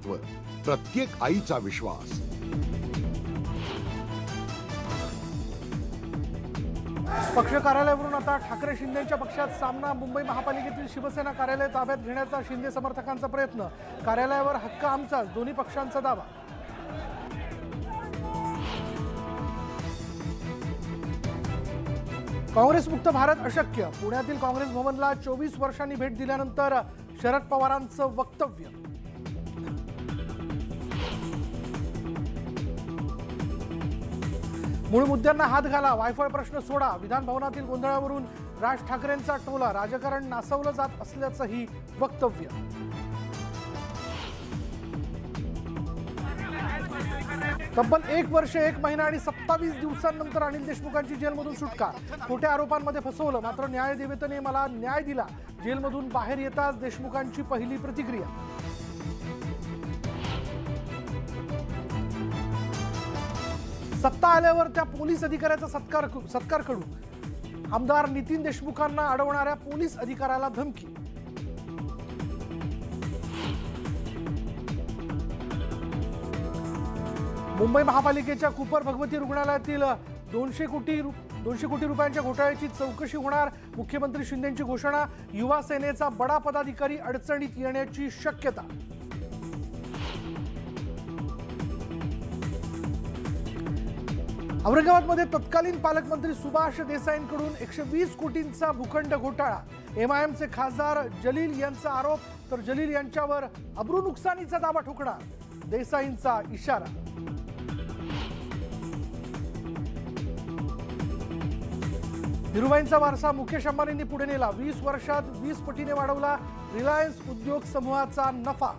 महत्त्व, प्रत्येक आईचा विश्वास। पक्ष कार्यालयावरून आता ठाकरे शिंदेच्या पक्षात सामना। मुंबई महापालिकेतील शिवसेना कार्यालय ताब्यात घेण्याचा शिंदे समर्थकांचा प्रयत्न। कार्यालयावर हक्क आमचाच, दोन्ही पक्षांचा दावा। काँग्रेस मुक्त भारत अशक्य। पुण्यातील काँग्रेस भवनला 24 वर्षांनी भेट दिल्यानंतर शरद पवारांचं वक्तव्य। मूळ मुद्द्यांना हात घाला, वायफाय प्रश्न सोडा। विधान भवनातील गोंधळावरून राज ठाकरेंचा टोला। राजकारण नासवलं जात असल्याचंही वक्तव्य। तब्बल 1 वर्ष 1 महिना आणि 27 दिवसांनंतर अनिल देशमुखांची जेलमधून सुटका। खोट्या आरोपांमध्ये फसवलं, मात्र न्यायदेवतेने मला न्याय दिला। जेलमधून बाहेर येताच देशमुखांची पहिली प्रतिक्रिया। सत्ता आल्यावर त्या पोलीस अधिकाऱ्याचा सत्कार करू। आमदार नितीन देशमुखांना अडवणाऱ्या पोलीस अधिकाऱ्याला धमकी। मुंबई महापालिकेच्या कुपर भगवती रुग्णालयातील 200 कोटी रुपयांच्या घोटाळ्याची चौकशी होणार। मुख्यमंत्री शिंदेंची घोषणा। युवा सेनेचा बडा पदाधिकारी अडचणीत येण्याची शक्यता। औरंगाबादमध्ये तत्कालीन पालकमंत्री सुभाष देसाईंकडून 120 कोटींचा भूखंड घोटाळा। एमआयएमचे खासदार जलील यांचा आरोप, तर जलील यांच्यावर अब्रू नुकसानीचा दावा ठोकणार। देसाईंचा इशारा। धीरुभाईंचा वारसा मुकेश अंबानींनी पुढे नेला। 20 वर्षात 20 पटीने वाढवला रिलायन्स उद्योग समूहाचा नफा।